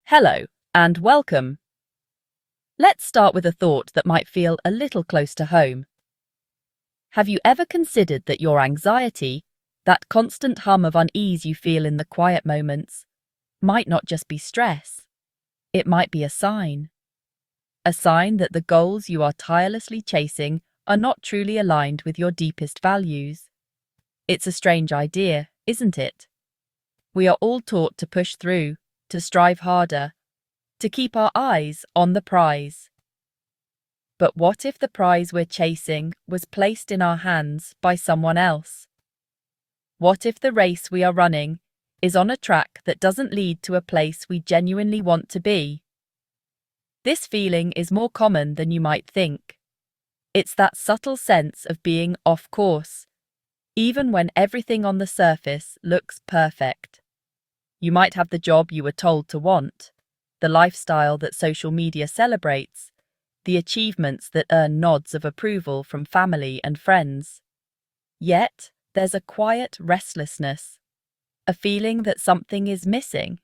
Hello, and welcome. Let's start with a thought that might feel a little close to home. Have you ever considered that your anxiety, that constant hum of unease you feel in the quiet moments, might not just be stress? It might be a sign. A sign that the goals you are tirelessly chasing are not truly aligned with your deepest values. It's a strange idea, isn't it? We are all taught to push through, to strive harder, to keep our eyes on the prize. But what if the prize we're chasing was placed in our hands by someone else? What if the race we are running is on a track that doesn't lead to a place we genuinely want to be? This feeling is more common than you might think. It's that subtle sense of being off course, even when everything on the surface looks perfect. You might have the job you were told to want, the lifestyle that social media celebrates, the achievements that earn nods of approval from family and friends. Yet, there's a quiet restlessness, a feeling that something is missing.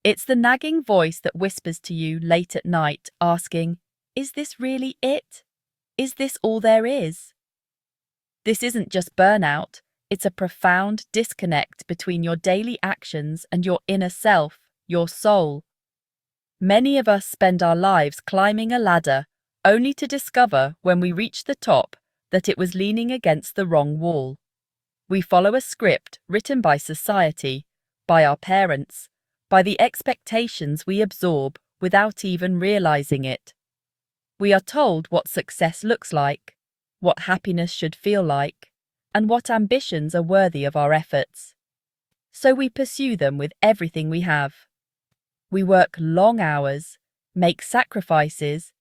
It's the nagging voice that whispers to you late at night, asking, "Is this really it? Is this all there is?" This isn't just burnout, it's a profound disconnect between your daily actions and your inner self, your soul. Many of us spend our lives climbing a ladder, only to discover when we reach the top that it was leaning against the wrong wall. We follow a script written by society, by our parents, by the expectations we absorb without even realizing it. We are told what success looks like, what happiness should feel like, and what ambitions are worthy of our efforts. So we pursue them with everything we have. We work long hours, make sacrifices,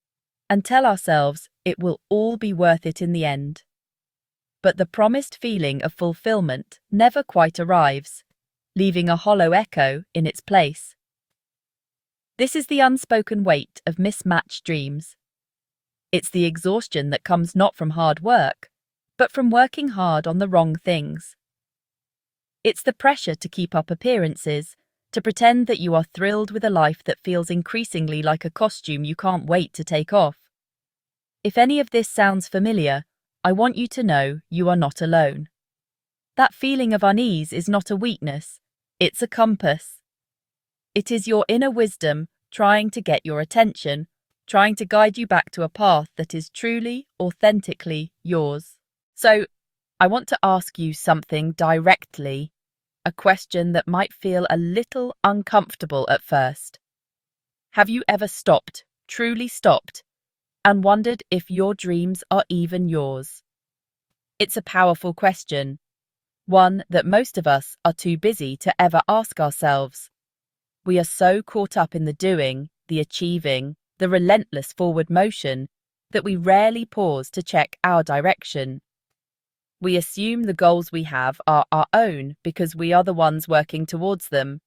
and tell ourselves it will all be worth it in the end. But the promised feeling of fulfillment never quite arrives, leaving a hollow echo in its place. This is the unspoken weight of mismatched dreams. It's the exhaustion that comes not from hard work, but from working hard on the wrong things. It's the pressure to keep up appearances, to pretend that you are thrilled with a life that feels increasingly like a costume you can't wait to take off. If any of this sounds familiar, I want you to know you are not alone. That feeling of unease is not a weakness, it's a compass. It is your inner wisdom trying to get your attention, trying to guide you back to a path that is truly, authentically yours. So, I want to ask you something directly, a question that might feel a little uncomfortable at first. Have you ever stopped, truly stopped, and wondered if your dreams are even yours? It's a powerful question, one that most of us are too busy to ever ask ourselves. We are so caught up in the doing, the achieving, the relentless forward motion, that we rarely pause to check our direction. We assume the goals we have are our own because we are the ones working towards them.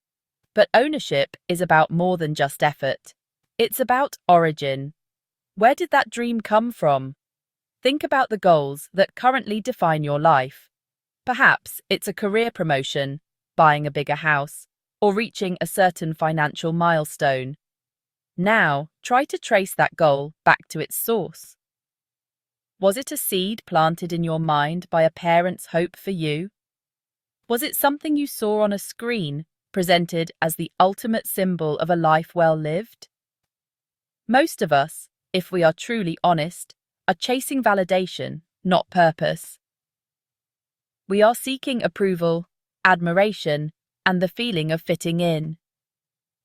But ownership is about more than just effort. It's about origin. Where did that dream come from? Think about the goals that currently define your life. Perhaps it's a career promotion, buying a bigger house, or reaching a certain financial milestone. Now, try to trace that goal back to its source. Was it a seed planted in your mind by a parent's hope for you? Was it something you saw on a screen, presented as the ultimate symbol of a life well lived? Most of us, if we are truly honest, are chasing validation, not purpose. We are seeking approval, admiration, and the feeling of fitting in.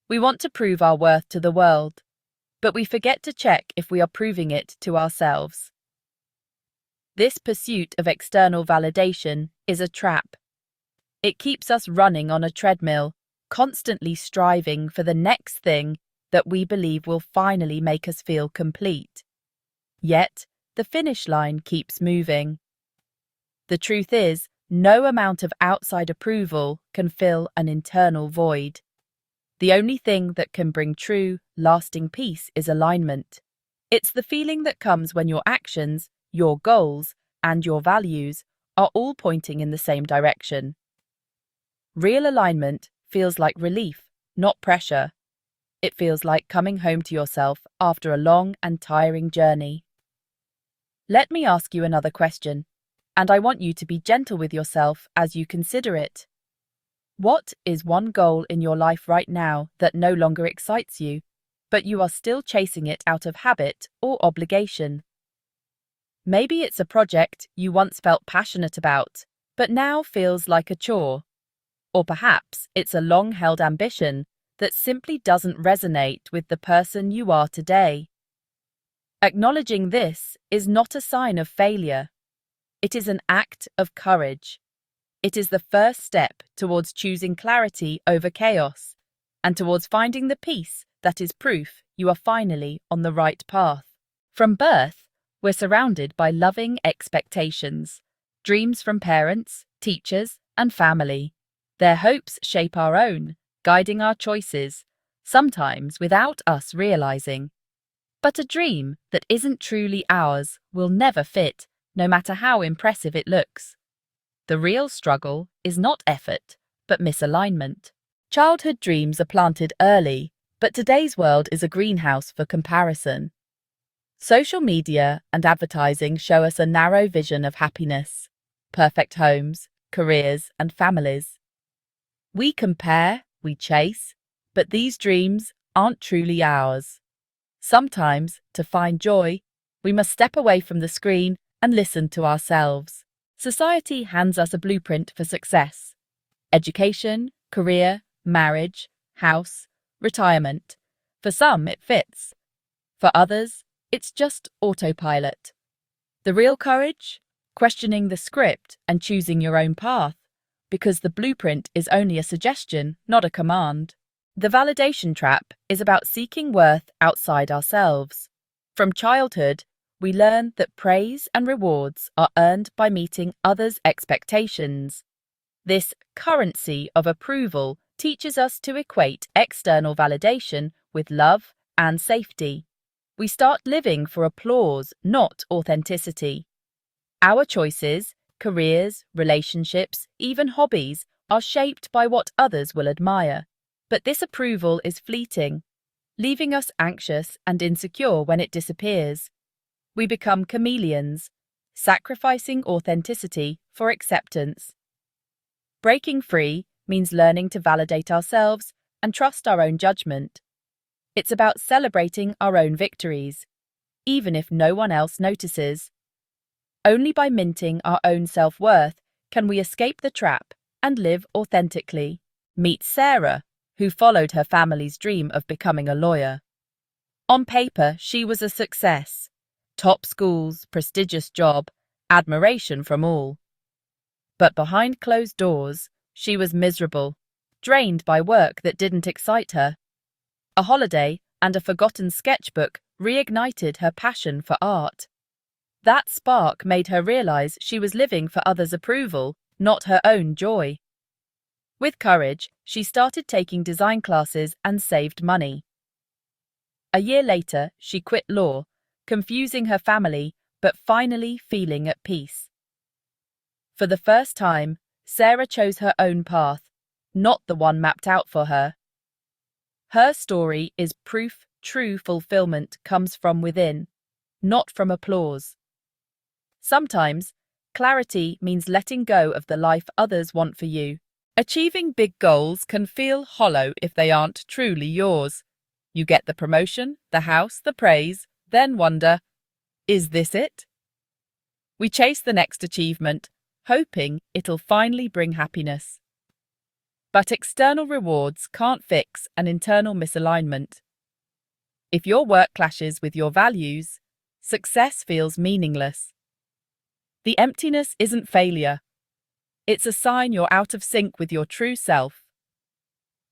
We want to prove our worth to the world, but we forget to check if we are proving it to ourselves. This pursuit of external validation is a trap. It keeps us running on a treadmill, constantly striving for the next thing that we believe will finally make us feel complete. Yet, the finish line keeps moving. The truth is, no amount of outside approval can fill an internal void. The only thing that can bring true, lasting peace is alignment. It's the feeling that comes when your actions, your goals, and your values are all pointing in the same direction. Real alignment feels like relief, not pressure. it feels like coming home to yourself after a long and tiring journey. Let me ask you another question, and I want you to be gentle with yourself as you consider it. What is one goal in your life right now that no longer excites you, but you are still chasing it out of habit or obligation? Maybe it's a project you once felt passionate about, but now feels like a chore. Or perhaps it's a long-held ambition that simply doesn't resonate with the person you are today. Acknowledging this is not a sign of failure. It is an act of courage. It is the first step towards choosing clarity over chaos, and towards finding the peace that is proof you are finally on the right path. From birth, we're surrounded by loving expectations, dreams from parents, teachers, and family. Their hopes shape our own, guiding our choices, sometimes without us realizing. But a dream that isn't truly ours will never fit, no matter how impressive it looks. The real struggle is not effort, but misalignment. Childhood dreams are planted early, but today's world is a greenhouse for comparison. Social media and advertising show us a narrow vision of happiness, perfect homes, careers, and families. We compare, we chase, but these dreams aren't truly ours. Sometimes, to find joy, we must step away from the screen and listen to ourselves. Society hands us a blueprint for success: education, career, marriage, house, retirement. For some, it fits. For others, it's just autopilot. The real courage? Questioning the script and choosing your own path, because the blueprint is only a suggestion, not a command. The validation trap is about seeking worth outside ourselves. From childhood, we learn that praise and rewards are earned by meeting others' expectations. This currency of approval teaches us to equate external validation with love and safety. We start living for applause, not authenticity. Our choices, careers, relationships, even hobbies, are shaped by what others will admire. But this approval is fleeting, leaving us anxious and insecure when it disappears. We become chameleons, sacrificing authenticity for acceptance. Breaking free means learning to validate ourselves and trust our own judgment. It's about celebrating our own victories, even if no one else notices. Only by minting our own self-worth can we escape the trap and live authentically. Meet Sarah, who followed her family's dream of becoming a lawyer. On paper, she was a success. Top schools, prestigious job, admiration from all. But behind closed doors, she was miserable, drained by work that didn't excite her. A holiday and a forgotten sketchbook reignited her passion for art. That spark made her realize she was living for others' approval, not her own joy. With courage, she started taking design classes and saved money. A year later, she quit law, confusing her family, but finally feeling at peace. For the first time, Sarah chose her own path, not the one mapped out for her. Her story is proof true fulfillment comes from within, not from applause. Sometimes, clarity means letting go of the life others want for you. Achieving big goals can feel hollow if they aren't truly yours. You get the promotion, the house, the praise, then wonder, is this it? We chase the next achievement, hoping it'll finally bring happiness. But external rewards can't fix an internal misalignment. If your work clashes with your values, success feels meaningless. The emptiness isn't failure. It's a sign you're out of sync with your true self.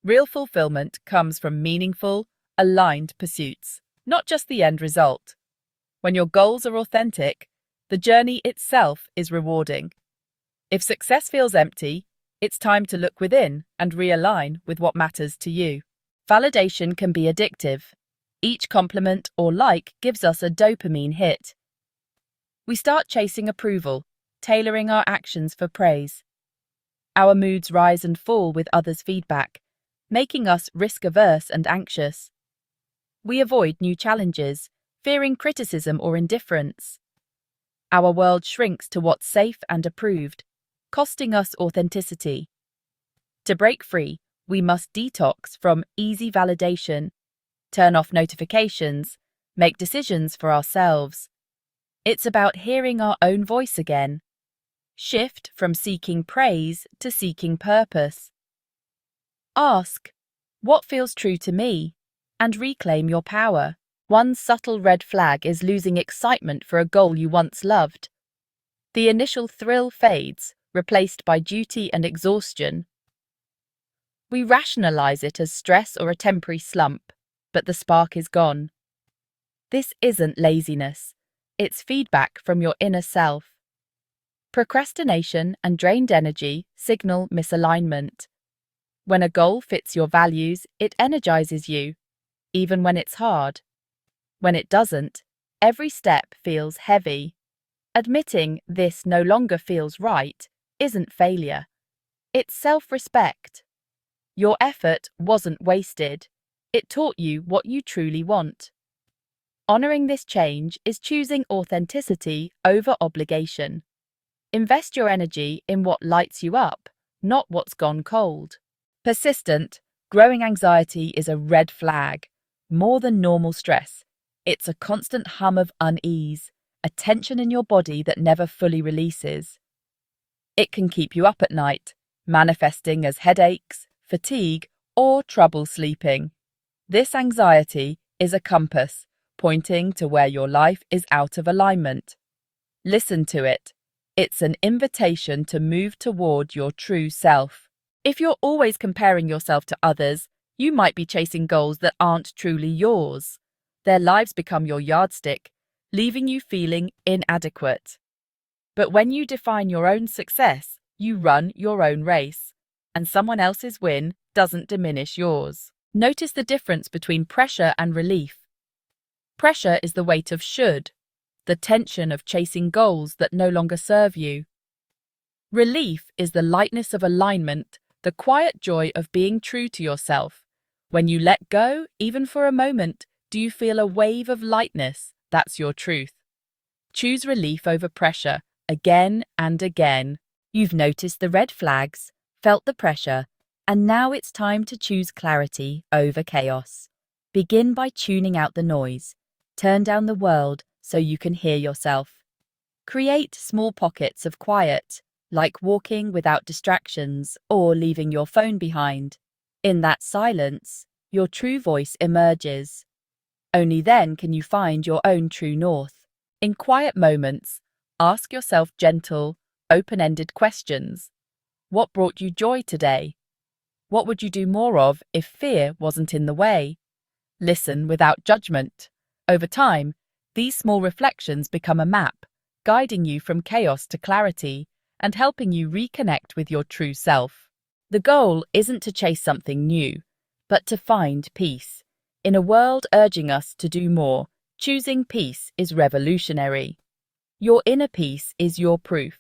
Real fulfillment comes from meaningful, aligned pursuits, not just the end result. When your goals are authentic, the journey itself is rewarding. If success feels empty, it's time to look within and realign with what matters to you. Validation can be addictive. Each compliment or like gives us a dopamine hit. We start chasing approval, tailoring our actions for praise. Our moods rise and fall with others' feedback, making us risk-averse and anxious. We avoid new challenges, fearing criticism or indifference. Our world shrinks to what's safe and approved, costing us authenticity. To break free, we must detox from easy validation, turn off notifications, make decisions for ourselves. It's about hearing our own voice again. Shift from seeking praise to seeking purpose. Ask, what feels true to me? And reclaim your power. One subtle red flag is losing excitement for a goal you once loved. The initial thrill fades, replaced by duty and exhaustion. We rationalize it as stress or a temporary slump, but the spark is gone. This isn't laziness. It's feedback from your inner self. Procrastination and drained energy signal misalignment. When a goal fits your values, it energizes you, even when it's hard. When it doesn't, every step feels heavy. Admitting this no longer feels right isn't failure. It's self-respect. Your effort wasn't wasted. It taught you what you truly want. Honoring this change is choosing authenticity over obligation. Invest your energy in what lights you up, not what's gone cold. Persistent, growing anxiety is a red flag. More than normal stress, it's a constant hum of unease, a tension in your body that never fully releases. It can keep you up at night, manifesting as headaches, fatigue, or trouble sleeping. This anxiety is a compass, pointing to where your life is out of alignment. Listen to it. It's an invitation to move toward your true self. If you're always comparing yourself to others, you might be chasing goals that aren't truly yours. Their lives become your yardstick, leaving you feeling inadequate. But when you define your own success, you run your own race, and someone else's win doesn't diminish yours. Notice the difference between pressure and relief. Pressure is the weight of should, the tension of chasing goals that no longer serve you. Relief is the lightness of alignment, the quiet joy of being true to yourself. When you let go, even for a moment, do you feel a wave of lightness? That's your truth. Choose relief over pressure, again and again. You've noticed the red flags, felt the pressure, and now it's time to choose clarity over chaos. Begin by tuning out the noise. Turn down the world so you can hear yourself. Create small pockets of quiet, like walking without distractions or leaving your phone behind. In that silence, your true voice emerges. Only then can you find your own true north. In quiet moments, ask yourself gentle, open-ended questions. What brought you joy today? What would you do more of if fear wasn't in the way? Listen without judgment. Over time, these small reflections become a map, guiding you from chaos to clarity and helping you reconnect with your true self. The goal isn't to chase something new, but to find peace. In a world urging us to do more, choosing peace is revolutionary. Your inner peace is your proof,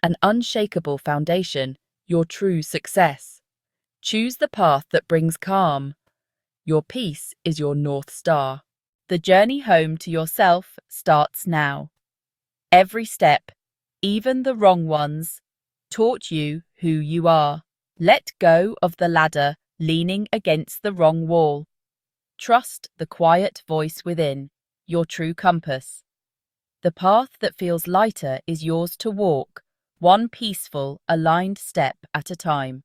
an unshakable foundation, your true success. Choose the path that brings calm. Your peace is your North Star. The journey home to yourself starts now. Every step, even the wrong ones, taught you who you are. Let go of the ladder leaning against the wrong wall. Trust the quiet voice within, your true compass. The path that feels lighter is yours to walk, one peaceful, aligned step at a time.